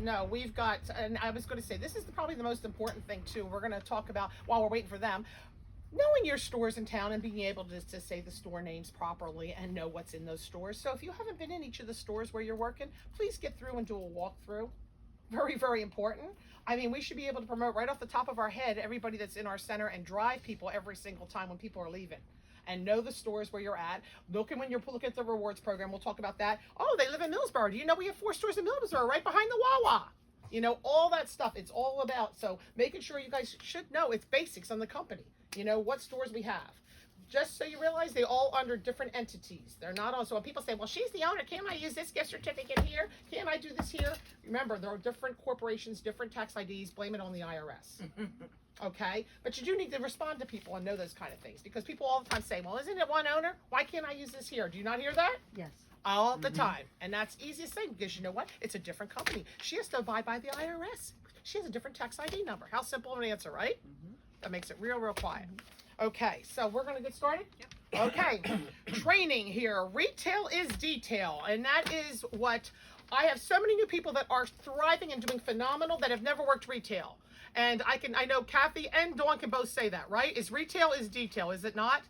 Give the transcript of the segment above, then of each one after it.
No, we've got, and I was going to say, this is probably the most important thing too. We're going to talk about while we're waiting for them. Knowing your stores in town and being able to say the store names properly and know what's in those stores. So if you haven't been in each of the stores where you're working, please get through and do a walkthrough. Very, very important. I mean, we should be able to promote right off the top of our head everybody that's in our center and drive people every single time when people are leaving. And know the stores where you're at. Looking when you're looking at the rewards program, we'll talk about that. Oh, they live in Millsboro. Do you know we have 4 stores in Millsboro right behind the Wawa? You know, all that stuff. It's all about. So making sure you guys should know it's basics on the company. You know, what stores we have. Just so you realize they all under different entities. They're not on. So when people say, well, she's the owner, can't I use this gift certificate here? Can't I do this here? Remember, there are different corporations, different tax IDs. Blame it on the IRS. Okay? But you do need to respond to people and know those kind of things. Because people all the time say, well, isn't it one owner? Why can't I use this here? Do you not hear that? Yes. All the time. And that's the easiest thing because you know what? It's a different company. She has to abide by the IRS. She has a different tax ID number. How simple of an answer, right? That makes it real, real quiet. Okay, so we're going to get started? Yep. Okay, training here. Retail is detail, and that is what I have so many new people that are thriving and doing phenomenal that have never worked retail. And I know Kathy and Dawn can both say that, right? Is retail is detail, is it not?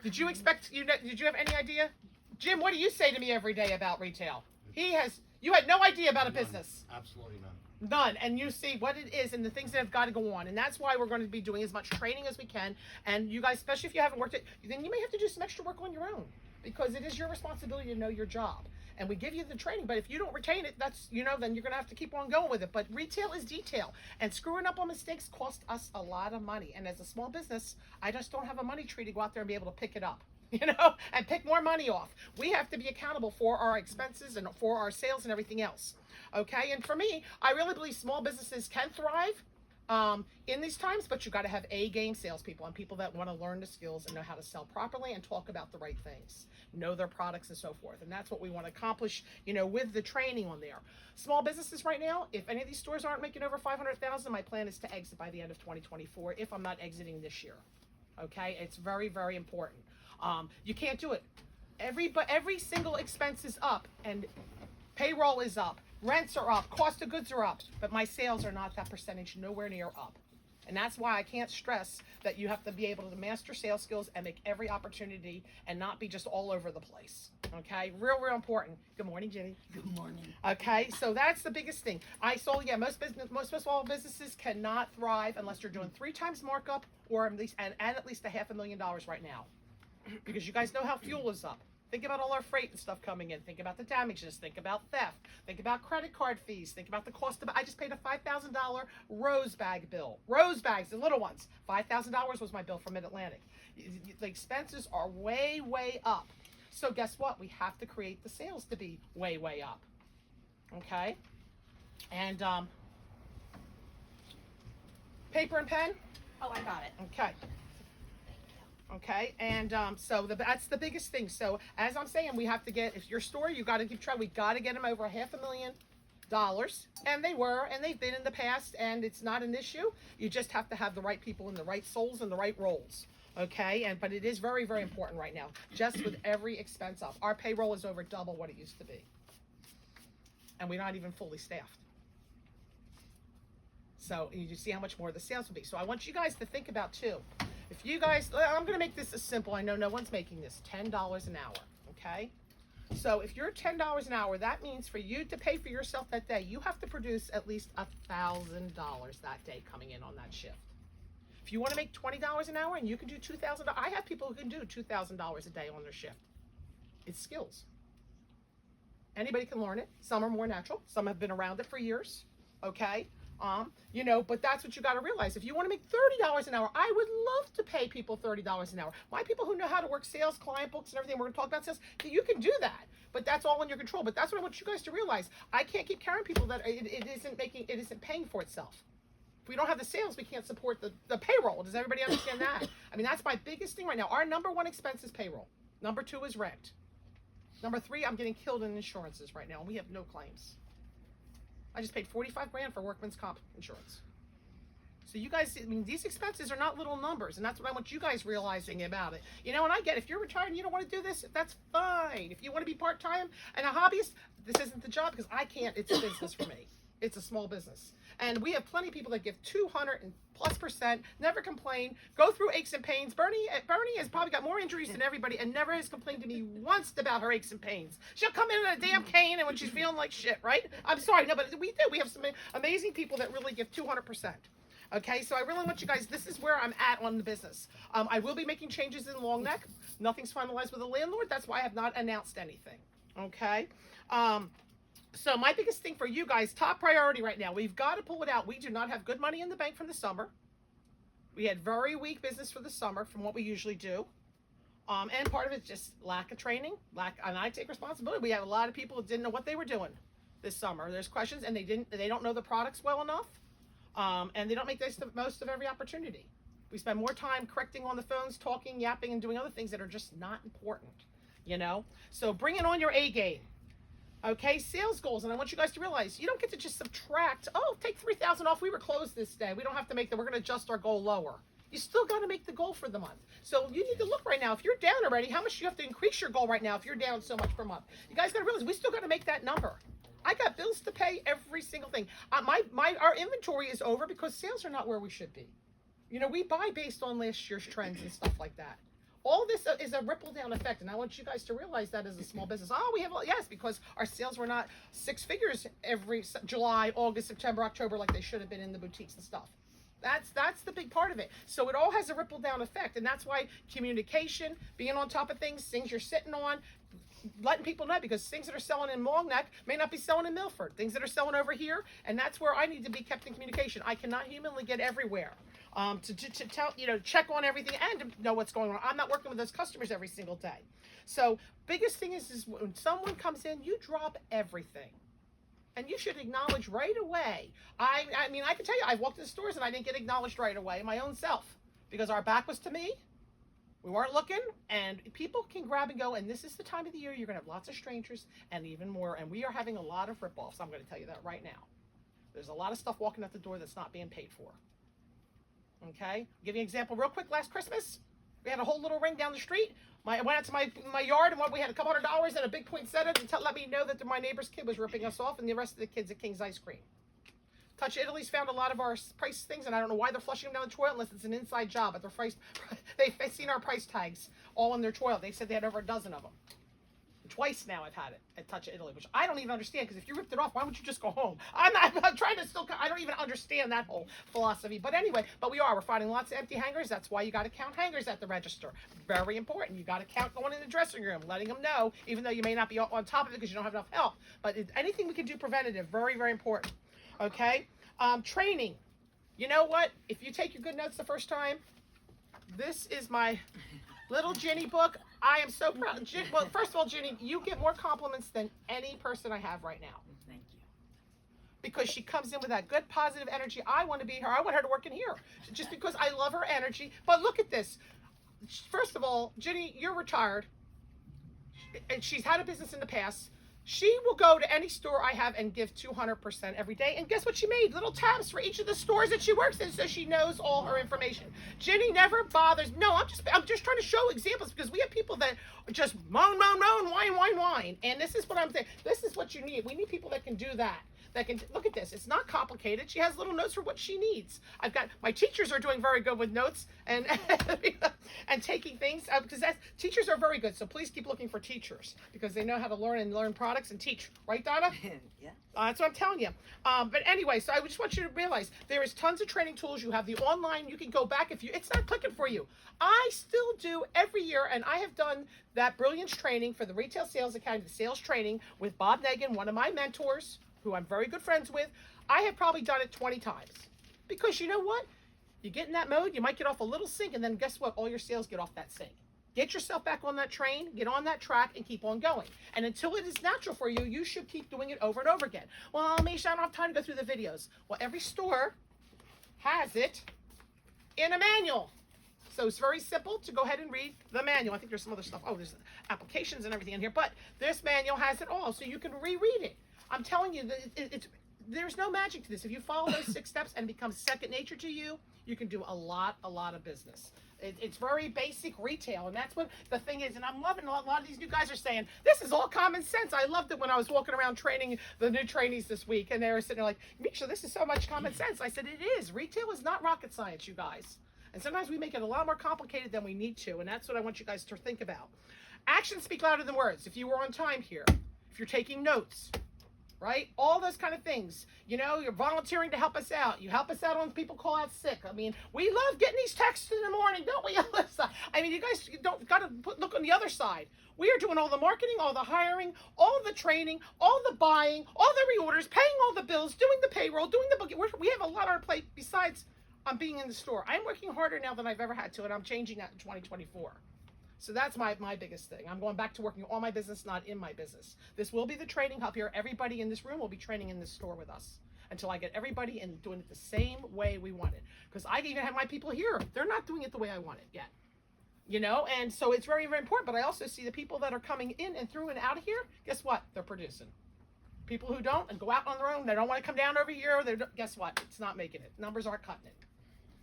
Did you expect, did you have any idea? Jim, what do you say to me every day about retail? You had no idea about a business. Absolutely none. None. And you see what it is and the things that have got to go on. And that's why we're going to be doing as much training as we can. And you guys, especially if you haven't worked it, then you may have to do some extra work on your own because it is your responsibility to know your job. And we give you the training, but if you don't retain it, that's, then you're going to have to keep on going with it. But retail is detail. And screwing up on mistakes costs us a lot of money. And as a small business, I just don't have a money tree to go out there and be able to pick it up. And pick more money off. We have to be accountable for our expenses and for our sales and everything else. Okay, and for me, I really believe small businesses can thrive in these times, but you got to have A-game salespeople and people that want to learn the skills and know how to sell properly and talk about the right things, know their products and so forth. And that's what we want to accomplish, with the training on there. Small businesses right now, if any of these stores aren't making over $500,000, my plan is to exit by the end of 2024 if I'm not exiting this year. Okay, it's very, very important. You can't do it. Every single expense is up and payroll is up, rents are up, cost of goods are up, but my sales are not that percentage, nowhere near up. And that's why I can't stress that you have to be able to master sales skills and make every opportunity and not be just all over the place. Okay, real, real important. Good morning, Jenny. Good morning. Okay, so that's the biggest thing. Most small businesses cannot thrive unless you're doing 3 times markup or at least at least $500,000 right now. Because you guys know how fuel is up. Think about all our freight and stuff coming in. Think about the damages. Think about theft. Think about credit card fees. Think about the cost of. I just paid a $5,000 rose bag bill. Rose bags, the little ones. $5,000 was my bill from Mid-Atlantic. The expenses are way, way up. So guess what? We have to create the sales to be way, way up. Okay? And paper and pen? Oh, I got it. Okay. Okay, and so that's the biggest thing. So as I'm saying, we have to get, if your store, you got to keep trying. We got to get them over $500,000, and they've been in the past, and it's not an issue. You just have to have the right people in the right souls and the right roles. Okay, but it is very, very important right now. Just with every expense up, our payroll is over double what it used to be, and we're not even fully staffed. So you see how much more the sales will be. So I want you guys to think about too. If you guys, I'm going to make this as simple. I know no one's making this. $10 an hour, okay? So if you're $10 an hour, that means for you to pay for yourself that day, you have to produce at least $1,000 that day coming in on that shift. If you want to make $20 an hour and you can do $2,000, I have people who can do $2,000 a day on their shift. It's skills. Anybody can learn it. Some are more natural. Some have been around it for years, okay? But that's what you got to realize. If you want to make $30 an hour, I would love to pay people $30 an hour. My people who know how to work sales, client books, and everything, we're going to talk about sales, you can do that. But that's all in your control. But that's what I want you guys to realize. I can't keep carrying people that it isn't paying for itself. If we don't have the sales, we can't support the payroll. Does everybody understand that? I mean, that's my biggest thing right now. Our number 1 expense is payroll. Number 2 is rent. Number 3, I'm getting killed in insurances right now, and we have no claims. I just paid $45,000 for workman's comp insurance. So you guys, I mean, these expenses are not little numbers, and that's what I want you guys realizing about it. And I get, if you're retired and you don't want to do this, that's fine. If you want to be part-time and a hobbyist, this isn't the job because I can't. It's a business for me. it's a small business. And we have plenty of people that give 200+%, never complain, go through aches and pains. Bernie has probably got more injuries than everybody and never has complained to me once about her aches and pains. She'll come in a damn cane and when she's feeling like shit, right? I'm sorry, no, but we do. We have some amazing people that really give 200%. Okay, so I really want you guys, this is where I'm at on the business. I will be making changes in Long Neck. Nothing's finalized with the landlord. That's why I have not announced anything. Okay. So my biggest thing for you guys, top priority right now, we've got to pull it out. We do not have good money in the bank from the summer. We had very weak business for the summer from what we usually do. And part of it's just lack of training, and I take responsibility. We have a lot of people who didn't know what they were doing this summer. There's questions and they don't know the products well enough. And they don't make the most of every opportunity. We spend more time correcting on the phones, talking, yapping, and doing other things that are just not important, you know? So bring it on your A game. Okay, sales goals, and I want you guys to realize you don't get to just subtract, oh, take 3,000 off, we were closed this day. We don't have to make that, we're gonna adjust our goal lower. You still gotta make the goal for the month. So you need to look right now, if you're down already, how much do you have to increase your goal right now if you're down so much per month? You guys gotta realize we still gotta make that number. I got bills to pay, every single thing. Our inventory is over because sales are not where we should be. You know, we buy based on last year's trends and stuff like that. All this is a ripple down effect, and I want you guys to realize that as a small business. Oh, we have, yes, because our sales were not 6 figures every July, August, September, October like they should have been in the boutiques and stuff. That's the big part of it. So it all has a ripple down effect, and that's why communication, being on top of things you're sitting on, letting people know, because things that are selling in Long Neck may not be selling in Milford. Things that are selling over here, and that's where I need to be kept in communication. I cannot humanly get everywhere. To tell, you know, check on everything and to know what's going on. I'm not working with those customers every single day. So biggest thing is when someone comes in, you drop everything. And you should acknowledge right away. I mean, I can tell you, I've walked in stores and I didn't get acknowledged right away, my own self, because our back was to me. We weren't looking, and people can grab and go, and this is the time of the year you're going to have lots of strangers and even more, and we are having a lot of rip-offs. I'm going to tell you that right now. There's a lot of stuff walking out the door that's not being paid for. Okay? I'll give you an example real quick. Last Christmas, we had a whole little ring down the street. I went out to my yard, and we had a couple $100 and a big poinsettia to let me know that my neighbor's kid was ripping us off, and the rest of the kids at King's Ice Cream. Touch Italy's found a lot of our price things, and I don't know why they're flushing them down the toilet unless it's an inside job. But they've seen our price tags all in their toilet. They said they had over a dozen of them. Twice now I've had it at Touch Italy, which I don't even understand, because if you ripped it off, why would you just go home? I'm trying to still, I don't even understand that whole philosophy. But anyway, we're finding lots of empty hangers. That's why you got to count hangers at the register. Very important. You got to count going in the dressing room, letting them know, even though you may not be on top of it because you don't have enough help. But anything we can do preventative, very, very important. Okay? Training. You know what? If you take your good notes the first time, this is my little Ginny book. I am so proud. Well, first of all, Ginny, you get more compliments than any person I have right now. Thank you. Because she comes in with that good, positive energy. I want to be her. I want her to work in here. Just because I love her energy. But look at this. First of all, Ginny, you're retired. And she's had a business in the past. She will go to any store I have and give 200% every day. And guess what she made? Little tabs for each of the stores that she works in, so she knows all her information. Ginny never bothers. No, I'm just trying to show examples, because we have people that just moan, whine. And this is what I'm saying. This is what you need. We need people that can do that. That can look at this. It's not complicated. She has little notes for what she needs. My teachers are doing very good with notes and and taking things, because teachers are very good. So please keep looking for teachers, because they know how to learn products and teach. Right, Donna? Yeah. That's what I'm telling you. But anyway, so I just want you to realize there is tons of training tools. You have the online. You can go back if it's not clicking for you. I still do every year, and I have done that Brilliance training for the Retail Sales Academy, the sales training with Bob Negan, one of my mentors, who I'm very good friends with. I have probably done it 20 times. Because you know what? You get in that mode, you might get off a little sync, and then guess what? All your sales get off that sync. Get yourself back on that train, get on that track, and keep on going. And until it is natural for you, you should keep doing it over and over again. Well, Misha, I don't have time to go through the videos. Well, every store has it in a manual. So it's very simple to go ahead and read the manual. I think there's some other stuff. Oh, there's applications and everything in here. But this manual has it all, so you can reread it. I'm telling you, that there's no magic to this. If you follow those 6 steps and it becomes second nature to you, you can do a lot of business. It's very basic retail, and that's what the thing is. And I'm loving a lot of these new guys are saying, this is all common sense. I loved it when I was walking around training the new trainees this week, and they were sitting there like, Misha, this is so much common sense. I said, it is. Retail is not rocket science, you guys. And sometimes we make it a lot more complicated than we need to, and that's what I want you guys to think about. Actions speak louder than words. If you were on time here, if you're taking notes, right? All those kind of things. You know, you're volunteering to help us out. You help us out when people call out sick. I mean, we love getting these texts in the morning, don't we, Alyssa? I mean, you guys gotta look on the other side. We are doing all the marketing, all the hiring, all the training, all the buying, all the reorders, paying all the bills, doing the payroll, doing the booking. We have a lot on our plate besides being in the store. I'm working harder now than I've ever had to, and I'm changing that in 2024. So that's my biggest thing. I'm going back to working on my business, not in my business. This will be the training hub here. Everybody in this room will be training in this store with us until I get everybody in doing it the same way we want it. Because I even have my people here. They're not doing it the way I want it yet. You know, and so it's very, very important. But I also see the people that are coming in and through and out of here, guess what? They're producing. People who don't and go out on their own, they don't want to come down over here, guess what? It's not making it. Numbers aren't cutting it.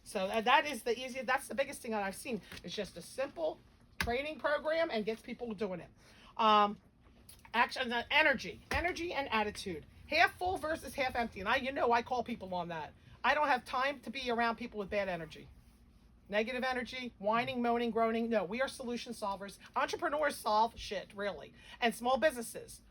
So that is the easiest, that's the biggest thing that I've seen. It's just a simple training program and gets people doing it. Action, energy and attitude. Half full versus half empty. And I call people on that. I don't have time to be around people with bad energy. Negative energy, whining, moaning, groaning. No, we are solution solvers. Entrepreneurs solve shit, really. And small businesses.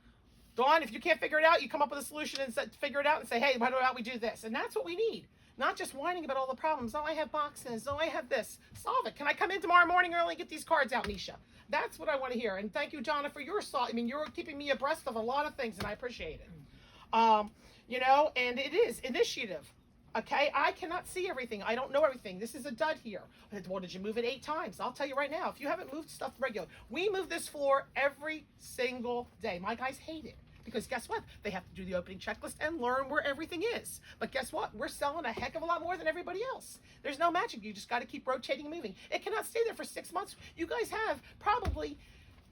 Dawn, if you can't figure it out, you come up with a solution and figure it out and say, hey, why don't we do this? And that's what we need. Not just whining about all the problems. Oh, I have boxes. Oh, I have this. Solve it. Can I come in tomorrow morning early and get these cards out, Misha? That's what I want to hear. And thank you, Donna, for your salt. I mean, you're keeping me abreast of a lot of things, and I appreciate it. And it is initiative. Okay, I cannot see everything. I don't know everything. This is a dud here. Well, did you move it 8 times? I'll tell you right now, if you haven't moved stuff regularly, we move this floor every single day. My guys hate it. Because guess what? They have to do the opening checklist and learn where everything is. But guess what? We're selling a heck of a lot more than everybody else. There's no magic. You just got to keep rotating and moving. It cannot stay there for 6 months. You guys have probably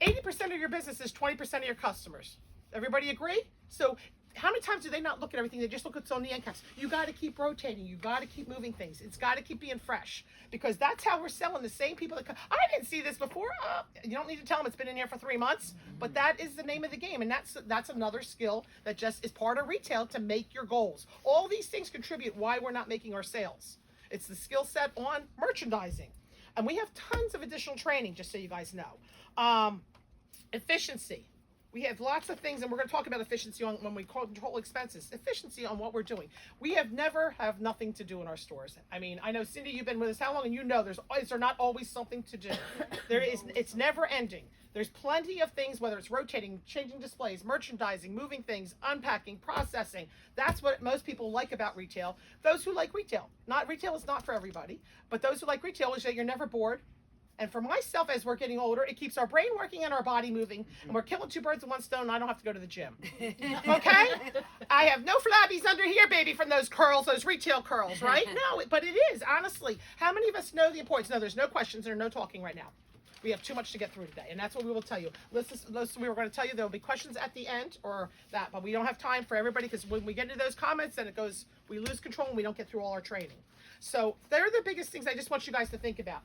80% of your business is 20% of your customers. Everybody agree? So how many times do they not look at everything? They just look at what's on the end caps. You got to keep rotating. You got to keep moving things. It's got to keep being fresh because that's how we're selling. The same people that come. I didn't see this before. You don't need to tell them it's been in here for 3 months, but that is the name of the game. And that's another skill that just is part of retail to make your goals. All these things contribute why we're not making our sales. It's the skill set on merchandising. And we have tons of additional training, just so you guys know. Efficiency. We have lots of things, and we're going to talk about efficiency when we control expenses. Efficiency on what we're doing. We never have nothing to do in our stores. I mean, I know, Cindy, you've been with us how long? And you know there's not always something to do. It's never ending. There's plenty of things, whether it's rotating, changing displays, merchandising, moving things, unpacking, processing. That's what most people like about retail. Those who like retail. Retail is not for everybody, but those who like retail is that you're never bored. And for myself, as we're getting older, it keeps our brain working and our body moving. And we're killing 2 birds with 1 stone. And I don't have to go to the gym. Okay? I have no flabbies under here, baby, from those curls, those retail curls, right? No, but it is, honestly. How many of us know the importance? No, there's no questions. There's no talking right now. We have too much to get through today. And that's what we will tell you. We were going to tell you there will be questions at the end or that. But we don't have time for everybody because when we get into those comments, then we lose control and we don't get through all our training. So they're the biggest things I just want you guys to think about.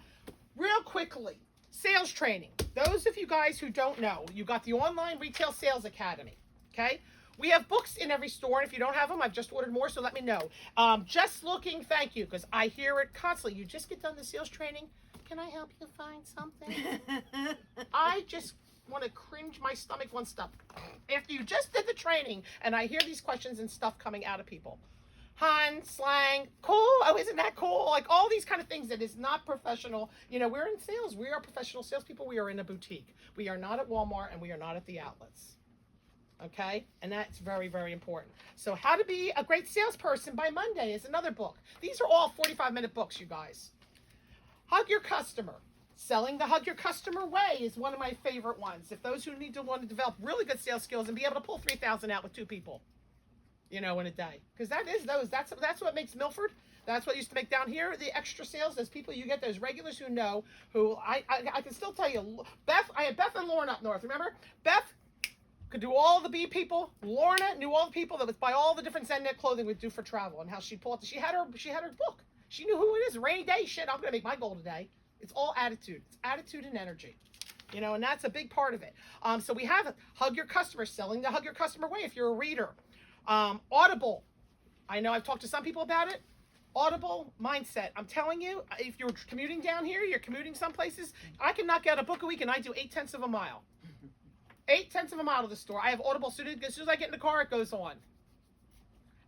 Real quickly, sales training. Those of you guys who don't know, you got the Online Retail Sales Academy, okay? We have books in every store, and if you don't have them, I've just ordered more, so let me know. Just looking, thank you, because I hear it constantly. You just get done the sales training. Can I help you find something? I just want to cringe my stomach one step. After you just did the training, and I hear these questions and stuff coming out of people. Hun, slang, cool, oh, isn't that cool? Like all these kind of things that is not professional. You know, we're in sales. We are professional salespeople. We are in a boutique. We are not at Walmart and we are not at the outlets. Okay? And that's very, very important. So How to Be a Great Salesperson by Monday is another book. These are all 45-minute books, you guys. Hug Your Customer. Selling the Hug Your Customer Way is one of my favorite ones. If those who want to develop really good sales skills and be able to pull 3,000 out with 2 people. In a day, because that's what makes Milford. That's what used to make down here the extra sales. Those people you get, those regulars who know, who I can still tell you. Beth, I had Beth and Lauren up north. Remember, Beth could do all the bee people. Lorna knew all the people that would buy all the different Zen Knit clothing would do for travel, and how she pulled. She had her book. She knew who it is. Rainy day, shit. I'm gonna make my goal today. It's all attitude. It's attitude and energy. You know, and that's a big part of it. So we have Hug Your Customer, selling the Hug Your Customer way if you're a reader. Audible. I know I've talked to some people about it. Audible mindset. I'm telling you, if you're commuting down here, you're commuting some places, I can knock out a book a week and I do 0.8 of a mile. 0.8 of a mile to the store. I have Audible, so as soon as I get in the car, it goes on.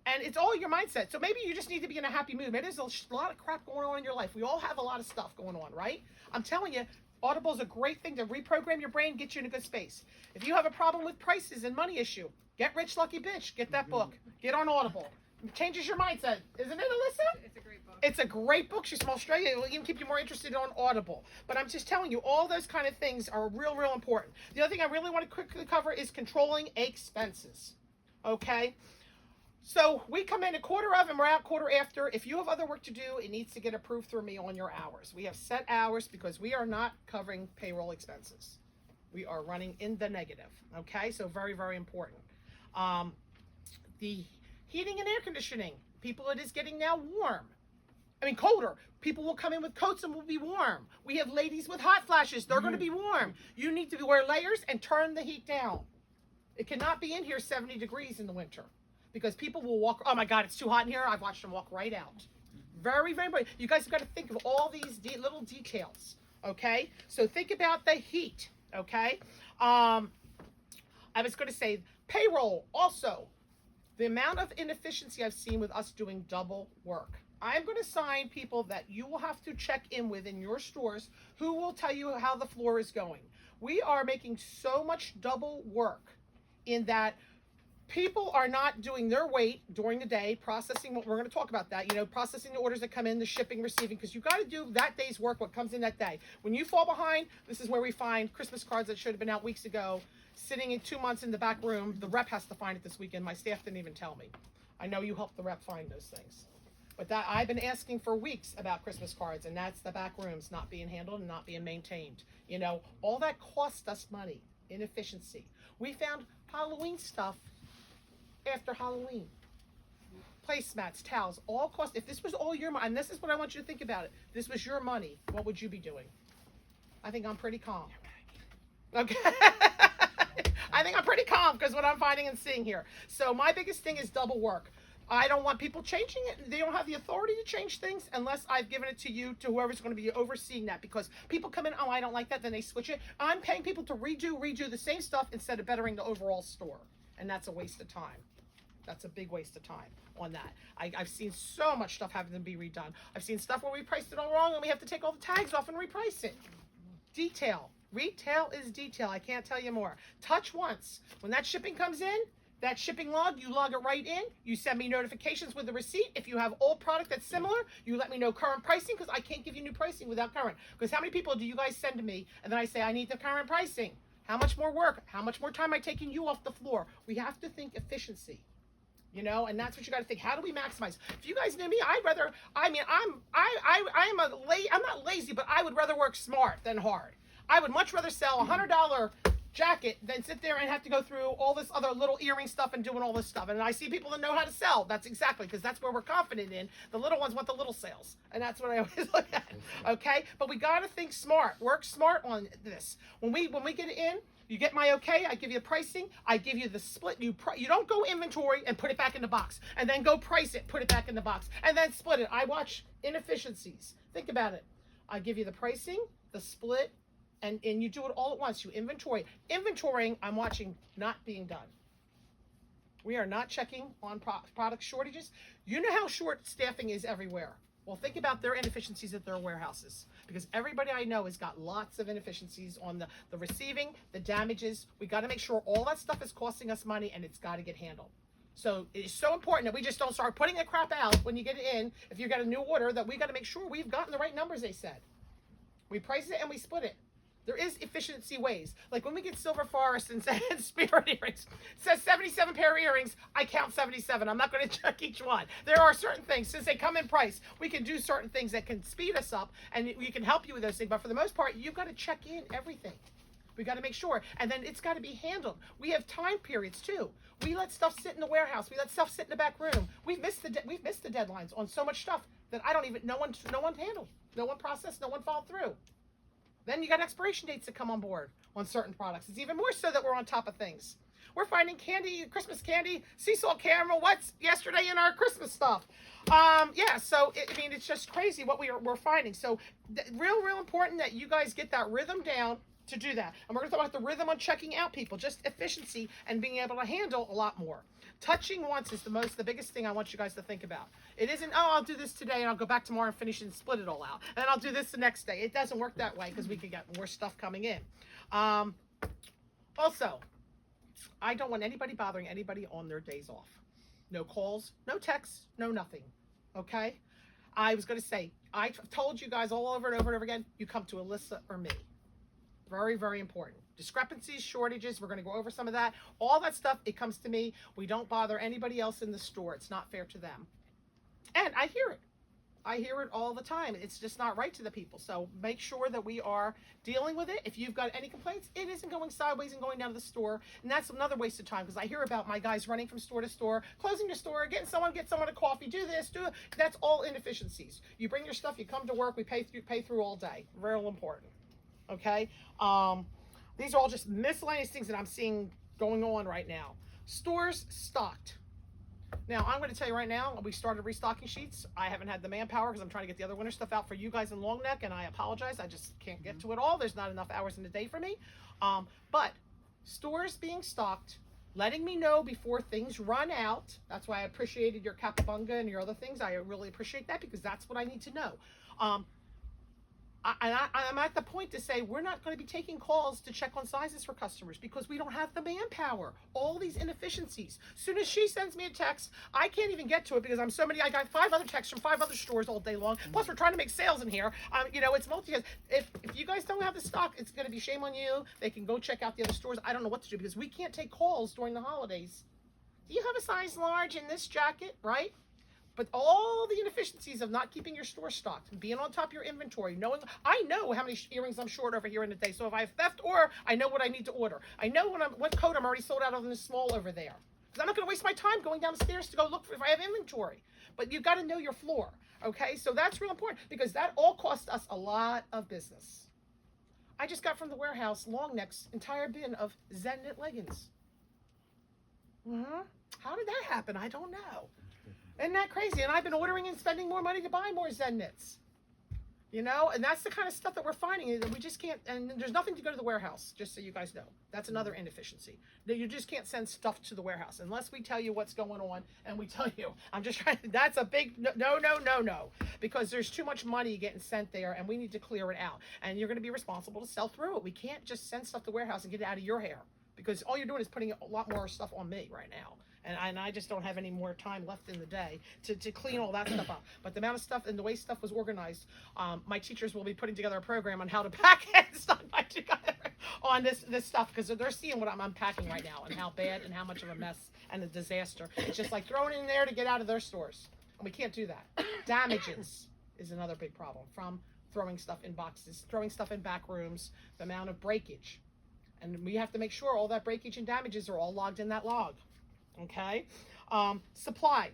And it's all your mindset. So maybe you just need to be in a happy mood. Maybe there's a lot of crap going on in your life. We all have a lot of stuff going on, right? I'm telling you, Audible is a great thing to reprogram your brain, get you in a good space. If you have a problem with prices and money issue, get Rich Lucky Bitch. Get that book. Get on Audible. It changes your mindset. Isn't it, Alyssa? It's a great book. It's a great book. She's from Australia. It will even keep you more interested on Audible. But I'm just telling you, all those kind of things are real important. The other thing I really want to quickly cover is controlling expenses. Okay? So we come in a quarter of and we're out quarter after. If you have other work to do, it needs to get approved through me on your hours. We have set hours because we are not covering payroll expenses. We are running in the negative. Okay? So very, very important. The heating and air conditioning. People, it is getting now warm. I mean, colder. People will come in with coats and will be warm. We have ladies with hot flashes. They're going to be warm. You need to wear layers and turn the heat down. It cannot be in here 70 degrees in the winter because people will walk. Oh my God, it's too hot in here. I've watched them walk right out. Very, very important. You guys have got to think of all these little details. Okay? So think about the heat. Okay? I was going to say payroll also. The amount of inefficiency I've seen with us doing double work. I'm going to assign people that you will have to check in with in your stores who will tell you how the floor is going. We are making so much double work in that people are not doing their weight during the day, processing what we're going to talk about that, processing the orders that come in, the shipping, receiving, because you got to do that day's work, what comes in that day. When you fall behind, this is where we find Christmas cards that should have been out weeks ago, sitting in 2 months in the back room. The rep has to find it this weekend. My staff didn't even tell me. I know you helped the rep find those things. But that I've been asking for weeks about Christmas cards, and that's the back rooms not being handled and not being maintained. All that costs us money, inefficiency. We found Halloween stuff after Halloween. Placemats, towels, all cost. If this was all your money, and this is what I want you to think about it, this was your money, what would you be doing? I think I'm pretty calm. Okay. I think I'm pretty calm because what I'm finding and seeing here. So my biggest thing is double work. I don't want people changing it. They don't have the authority to change things unless I've given it to you, to whoever's going to be overseeing that. Because people come in, oh, I don't like that, then they switch it. I'm paying people to redo the same stuff instead of bettering the overall store. And that's a waste of time. That's a big waste of time on that. I've seen so much stuff having to be redone. I've seen stuff where we priced it all wrong and we have to take all the tags off and reprice it. Detail. Retail is detail. I can't tell you more. Touch once. When that shipping comes in, that shipping log, you log it right in. You send me notifications with the receipt. If you have old product that's similar, you let me know current pricing because I can't give you new pricing without current. Because how many people do you guys send to me and then I say, I need the current pricing? How much more work? How much more time am I taking you off the floor? We have to think efficiency. And that's what you got to think. How do we maximize? If you guys knew me, I'm not lazy, but I would rather work smart than hard. I would much rather sell $100 jacket than sit there and have to go through all this other little earring stuff and doing all this stuff. And I see people that know how to sell. That's exactly, because that's where we're confident in. The little ones want the little sales. And that's what I always look at. Okay? But we got to think smart. Work smart on this. When we get it in, you get my okay, I give you pricing, I give you the split. You don't go inventory and put it back in the box and then go price it, put it back in the box and then split it. I watch inefficiencies. Think about it. I give you the pricing, the split, and you do it all at once. You inventory. Inventorying, I'm watching not being done. We are not checking on product shortages. You know how short staffing is everywhere. Well, think about their inefficiencies at their warehouses, because everybody I know has got lots of inefficiencies on the receiving, the damages. We got to make sure all that stuff is costing us money and it's got to get handled. So it's so important that we just don't start putting the crap out when you get it in. If you got a new order, that we got to make sure we've gotten the right numbers they said. We price it and we split it. There is efficiency ways. Like when we get Silver Forest and Spirit earrings, it says 77 pair of earrings, I count 77. I'm not going to check each one. There are certain things, since they come in price, we can do certain things that can speed us up and we can help you with those things. But for the most part, you've got to check in everything. We got to make sure. And then it's got to be handled. We have time periods too. We let stuff sit in the warehouse. We let stuff sit in the back room. We've missed the deadlines on so much stuff that no one handled. No one processed, no one followed through. Then you got expiration dates that come on board on certain products. It's even more so that we're on top of things. We're finding candy, Christmas candy, sea salt caramel, what's yesterday in our Christmas stuff. Yeah, so it's just crazy what we're finding. So real important that you guys get that rhythm down to do that. And we're going to talk about the rhythm on checking out people, just efficiency and being able to handle a lot more. Touching once is the biggest thing I want you guys to think about. It isn't, oh, I'll do this today and I'll go back tomorrow and finish and split it all out. And then I'll do this the next day. It doesn't work that way because we can get more stuff coming in. Also, I don't want anybody bothering anybody on their days off. No calls, no texts, no nothing. Okay? I was going to say, I told you guys all over and over and over again, you come to Alyssa or me. Very, very important. Discrepancies, shortages, we're going to go over some of that. All that stuff, it comes to me. We don't bother anybody else in the store. It's not fair to them. And I hear it. I hear it all the time. It's just not right to the people. So make sure that we are dealing with it. If you've got any complaints, it isn't going sideways and going down to the store. And that's another waste of time because I hear about my guys running from store to store, closing the store, get someone a coffee, do this, do it. That's all inefficiencies. You bring your stuff, you come to work, we pay through all day. Real important. Okay? These are all just miscellaneous things that I'm seeing going on right now. Stores stocked. Now, I'm going to tell you right now, we started restocking sheets. I haven't had the manpower because I'm trying to get the other winter stuff out for you guys in Long Neck, and I apologize. I just can't get to it all. There's not enough hours in the day for me. But stores being stocked, letting me know before things run out. That's why I appreciated your Capabunga and your other things. I really appreciate that because that's what I need to know. I'm at the point to say we're not going to be taking calls to check on sizes for customers because we don't have the manpower. All these inefficiencies. As soon as she sends me a text, I can't even get to it because I got 5 other texts from 5 other stores all day long. Plus, we're trying to make sales in here. It's multi. If you guys don't have the stock, it's going to be shame on you. They can go check out the other stores. I don't know what to do because we can't take calls during the holidays. Do you have a size large in this jacket, right? But all the inefficiencies of not keeping your store stocked, being on top of your inventory, I know how many earrings I'm short over here in a day. So if I have theft, or I know what I need to order. I know what coat I'm already sold out of in the small over there. Because I'm not going to waste my time going down the stairs to go look for if I have inventory. But you've got to know your floor. Okay, so that's real important because that all costs us a lot of business. I just got from the warehouse Long Neck's entire bin of Zen knit leggings. How did that happen? I don't know. Isn't that crazy? And I've been ordering and spending more money to buy more Zen knits. And that's the kind of stuff that we're finding. We just can't, and there's nothing to go to the warehouse, just so you guys know. That's another inefficiency. You just can't send stuff to the warehouse unless we tell you what's going on and we tell you. I'm just trying to, that's a big no. Because there's too much money getting sent there and we need to clear it out. And you're going to be responsible to sell through it. We can't just send stuff to the warehouse and get it out of your hair. Because all you're doing is putting a lot more stuff on me right now. And I just don't have any more time left in the day to clean all that stuff up. But the amount of stuff and the way stuff was organized, my teachers will be putting together a program on how to pack and stuff together on this stuff because they're seeing what I'm unpacking right now and how bad and how much of a mess and a disaster. It's just like throwing it in there to get out of their stores. And we can't do that. Damages is another big problem from throwing stuff in boxes, throwing stuff in back rooms, the amount of breakage. And we have to make sure all that breakage and damages are all logged in that log. Okay, supply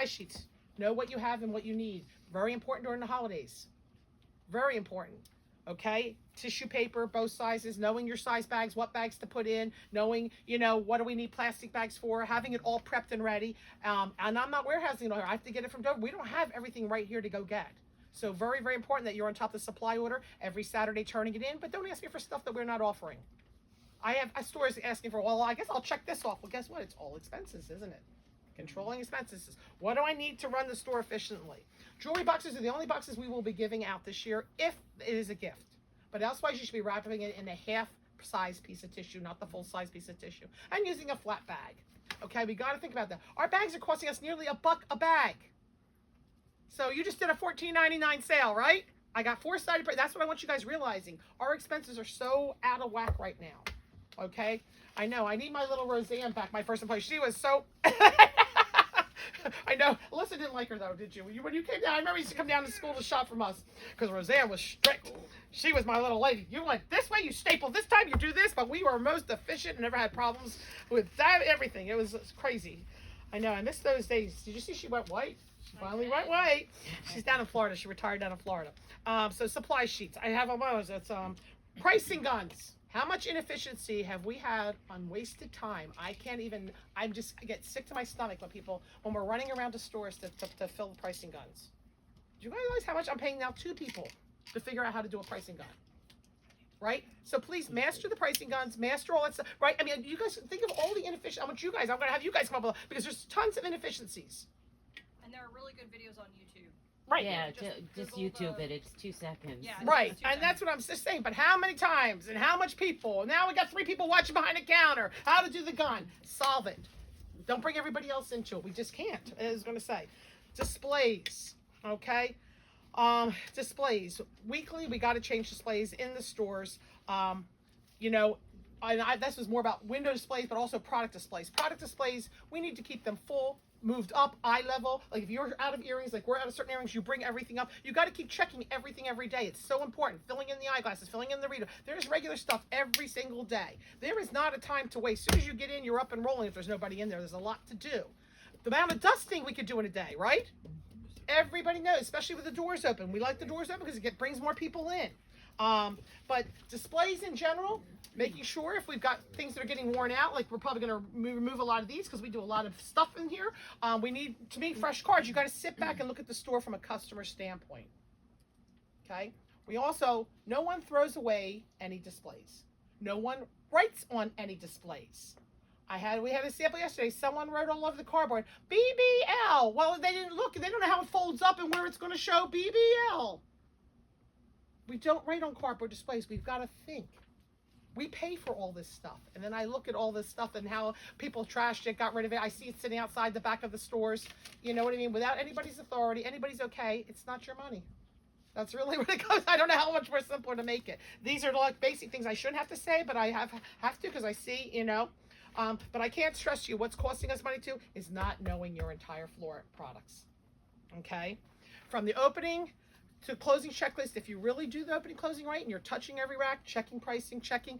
sheets. Know what you have and what you need. Very important during the holidays. Very important. Okay, tissue paper, both sizes. Knowing your size bags, what bags to put in. Knowing, what do we need plastic bags for. Having it all prepped and ready. And I'm not warehousing it here. I have to get it from Dover. We don't have everything right here to go get. So very, very important that you're on top of the supply order every Saturday, turning it in. But don't ask me for stuff that we're not offering. I have stores asking for, well, I guess I'll check this off. Well, guess what? It's all expenses, isn't it? Controlling expenses. What do I need to run the store efficiently? Jewelry boxes are the only boxes we will be giving out this year if it is a gift. But elsewise, you should be wrapping it in a half-size piece of tissue, not the full-size piece of tissue. And using a flat bag. Okay, we got to think about that. Our bags are costing us nearly $1 a bag. So you just did a $14.99 sale, right? I got 4-sided. That's what I want you guys realizing. Our expenses are so out of whack right now. Okay, I know. I need my little Roseanne back, my first employee. She was so I know. Alyssa didn't like her though, did you? When you came down, I remember you used to come down to school to shop from us because Roseanne was strict. She was my little lady. You went this way, you staple this time, you do this, but we were most efficient and never had problems with that, everything. It was crazy. I know. I miss those days. Did you see she went white? She finally went white. She's down in Florida. She retired down in Florida. So supply sheets. I have all those. It's pricing guns. How much inefficiency have we had on wasted time? I get sick to my stomach when we're running around to stores to fill the pricing guns. Do you guys realize how much I'm paying now 2 people to figure out how to do a pricing gun? Right? So please master the pricing guns, master all that stuff, right? I mean, you guys think of all the inefficient, I'm going to have you guys come up with, because there's tons of inefficiencies. And there are really good videos on YouTube. Right. Yeah, just YouTube it. It's 2 seconds. Yeah, right. And that's what I'm just saying. But how many times and how much people? Now we got 3 people watching behind the counter. How to do the gun. Solve it. Don't bring everybody else into it. We just can't. I was going to say. Displays. Okay. Displays. Weekly, we got to change displays in the stores. You know, this was more about window displays, but also product displays. Product displays, we need to keep them full, moved up, eye level. Like if you're out of earrings, like we're out of certain earrings, you bring everything up. You got to keep checking everything every day. It's so important. Filling in the eyeglasses, filling in the reader. There's regular stuff every single day. There is not a time to waste. As soon as you get in, you're up and rolling. If there's nobody in there, there's a lot to do. The amount of dusting we could do in a day, right? Everybody knows, especially with the doors open. We like the doors open because it brings more people in. But displays in general, making sure if we've got things that are getting worn out, like we're probably going to remove a lot of these because we do a lot of stuff in here. We need to make fresh cards. You got to sit back and look at the store from a customer standpoint. Okay. We also, no one throws away any displays. No one writes on any displays. We had a sample yesterday. Someone wrote all over the cardboard, BBL. Well, they didn't look. They don't know how it folds up and where it's going to show BBL. We don't write on cardboard displays. We've got to think. We pay for all this stuff. And then I look at all this stuff and how people trashed it, got rid of it. I see it sitting outside the back of the stores. You know what I mean? Without anybody's authority, anybody's okay. It's not your money. That's really what it goes. I don't know how much more simpler to make it. These are like basic things I shouldn't have to say, but I have to because I see, you know. But I can't stress you, what's costing us money too is not knowing your entire floor products. Okay? From the opening to closing checklist, if you really do the opening closing right and you're touching every rack, checking pricing, checking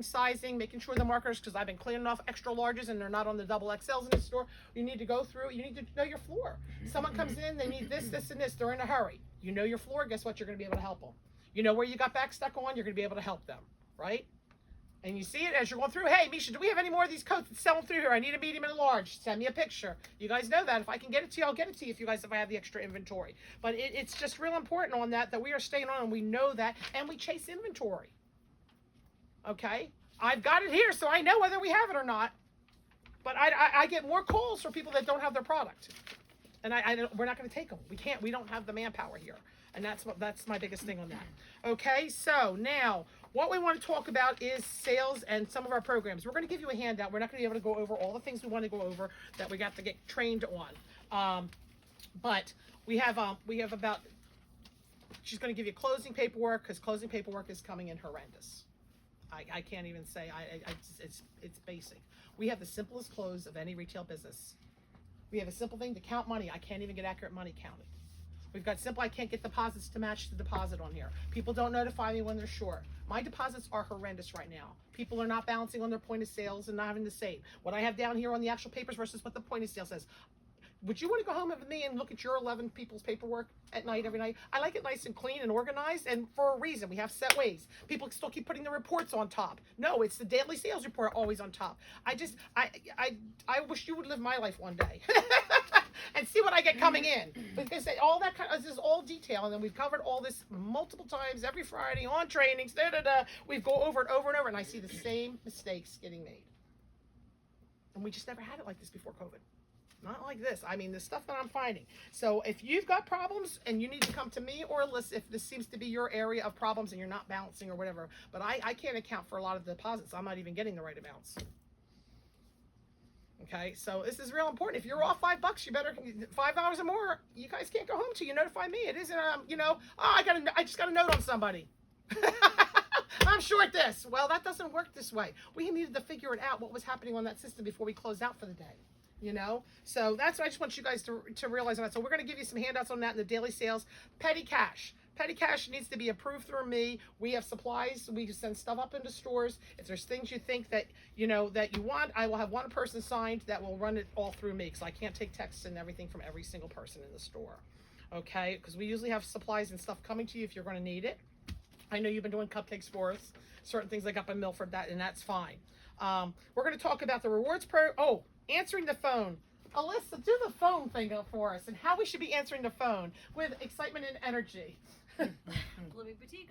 sizing, making sure the markers, because I've been cleaning off extra larges and they're not on the double XLs in the store. You need to go through, you need to know your floor. Someone comes in, they need this, this, and this. They're in a hurry. You know your floor, guess what? You're going to be able to help them. You know where you got back stuck on, you're going to be able to help them, right? And you see it as you're going through. Hey, Misha, do we have any more of these coats selling through here? I need a medium and a large. Send me a picture. You guys know that. If I can get it to you, I'll get it to you if I have the extra inventory. But it's just real important on that we are staying on and we know that and we chase inventory. Okay? I've got it here, so I know whether we have it or not. But I get more calls for people that don't have their product. And we're not going to take them. We don't have the manpower here. And that's my biggest thing on that. Okay, so now what we want to talk about is sales and some of our programs. We're going to give you a handout. We're not going to be able to go over all the things we want to go over that we got to get trained on. But we have about, she's going to give you closing paperwork because closing paperwork is coming in horrendous. I can't even say, it's basic. We have the simplest close of any retail business. We have a simple thing to count money. I can't even get accurate money counted. We've got simple, I can't get deposits to match the deposit on here. People don't notify me when they're short. My deposits are horrendous right now. People are not balancing on their point of sales and not having to save. What I have down here on the actual papers versus what the point of sale says. Would you want to go home with me and look at your 11 people's paperwork at night, every night? I like it nice and clean and organized, and for a reason. We have set ways. People still keep putting the reports on top. No, it's the daily sales report always on top. I wish you would live my life one day. And see what I get coming in. Because all that this is all detail, and then we've covered all this multiple times every Friday on trainings. We go over it over and over, and I see the same mistakes getting made. And we just never had it like this before COVID. Not like this. I mean, the stuff that I'm finding. So if you've got problems and you need to come to me or Alyssa if this seems to be your area of problems and you're not balancing or whatever. But I can't account for a lot of the deposits. I'm not even getting the right amounts. Okay, so this is real important. If you're off $5, you better $5 or more. You guys can't go home till you notify me. It isn't, I just got a note on somebody. I'm short this. Well, that doesn't work this way. We needed to figure it out what was happening on that system before we closed out for the day. You know, so that's what I just want you guys to realize on that. So we're going to give you some handouts on that in the daily sales. Petty cash. Petty cash needs to be approved through me. We have supplies. We send stuff up into stores. If there's things you think that that you want, I will have one person signed that will run it all through me, because I can't take texts and everything from every single person in the store. Okay, because we usually have supplies and stuff coming to you if you're going to need it. I know you've been doing cupcakes for us, certain things like up in Milford, and that's fine. We're going to talk about the rewards answering the phone. Alyssa, do the phone thing up for us and how we should be answering the phone with excitement and energy. Living Boutique.